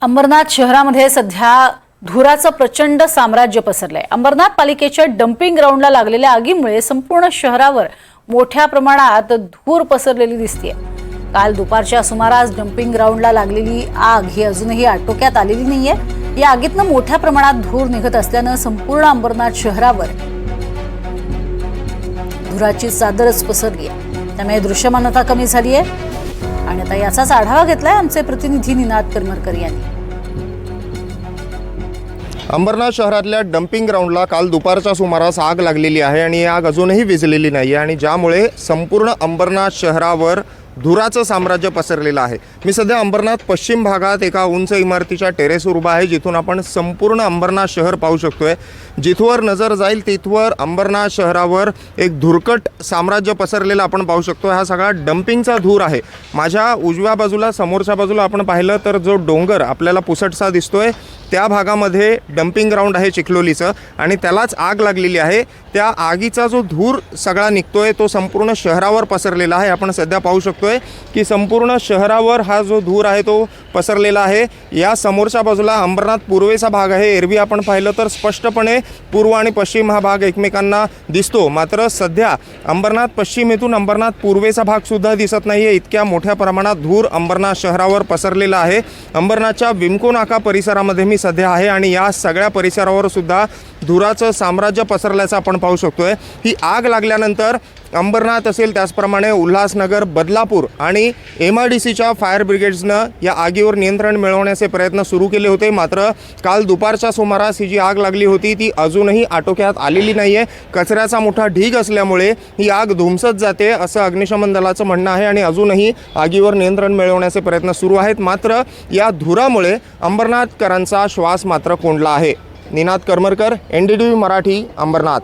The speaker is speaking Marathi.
अंबरनाथ शहरामध्ये सध्या धुराचं प्रचंड साम्राज्य पसरलंय। अंबरनाथ पालिकेच्या डम्पिंग ग्राउंडला लागलेल्या आगीमुळे संपूर्ण शहरावर मोठ्या प्रमाणात धूर पसरलेली दिसतेय। काल दुपारच्या सुमारास डम्पिंग ग्राउंडला लागलेली आग ही अजूनही आटोक्यात आलेली नाहीये। या आगीतनं मोठ्या प्रमाणात धूर निघत असल्यानं संपूर्ण अंबरनाथ शहरावर धुराची चादरच पसरली आहे। त्यामुळे दृश्यमानता कमी झाली आहे आणि आता याचाच आढावा घेतलाय आमचे प्रतिनिधी निनाद करमरकर यांनी। अंबरनाथ शहरातल्या डम्पिंग ग्राउंडला काल दुपारच्या सुमारास आग लागलेली आहे आणि आग अजूनही विझलेली नाही आणि ज्यामुळे संपूर्ण अंबरनाथ शहरावर धुराचं साम्राज्य पसरलेलं आहे। मी सध्या अंबरनाथ पश्चिम भागात एका उंच इमारतीच्या टेरेसवर उभा आहे, जिथून आपण संपूर्ण अंबरनाथ शहर पाहू शकतोय। जिथवर नजर जाईल तिथवर अंबरनाथ शहरावर एक धुरकट साम्राज्य पसरलेलं आपण पाहू शकतो। हा सगळा डम्पिंगचा धूर आहे। माझ्या उजव्या बाजूला समोरच्या बाजूला आपण पाहिलं तर जो डोंगर आपल्याला पुसटसा दिसतोय त्या भागामध्ये डम्पिंग ग्राउंड आहे चिखलोलीचं आणि त्यालाच आग लागलेली आहे। त्या आगीचा जो धूर सगळा निघतोय तो संपूर्ण शहरावर पसरलेला आहे। आपण सध्या पाहू शकतोय की संपूर्ण शहरावर हा जो धूर आहे तो पसरलेला आहे। या समोरच्या बाजूला अंबरनाथ पूर्वेचा भाग आहे। एरवी आपण पाहिलं तर स्पष्टपणे पूर्व आणि पश्चिम हा भाग एकमेकांना दिसतो, मात्र सध्या अंबरनाथ पश्चिमेतून अंबरनाथ पूर्वेचा भाग सुद्धा दिसत नाहीये। इतक्या मोठ्या प्रमाणात धूर अंबरनाथ शहरावर पसरलेला आहे। अंबरनाथच्या विमको नाका परिसरामध्ये मी सध्या आहे आणि या सगळ्या परिसरावर सुद्धा धुराचं साम्राज्य पसरल्याचं आपण पाहू शकतोय। ही आग लागल्यानंतर अंबरनाथ असेल त्याचप्रमाणे उल्हासनगर, बदलापूर आणि MIDCच्या फायर ब्रिगेड्सनं या आगीवर नियंत्रण मिळवण्याचे प्रयत्न सुरू केले होते, मात्र काल दुपारच्या सुमारास ही जी आग लागली होती ती अजूनही आटोक्यात आलेली नाही आहे। कचऱ्याचा मोठा ढीग असल्यामुळे ही आग धुमसत जाते असं अग्निशमन दलाचं म्हणणं आहे आणि अजूनही आगीवर नियंत्रण मिळवण्याचे प्रयत्न सुरू आहेत। मात्र या धुरामुळे अंबरनाथकरांचा श्वास मात्र कोंडला आहे। निनाद करमरकर, NDTV मराठी, अंबरनाथ।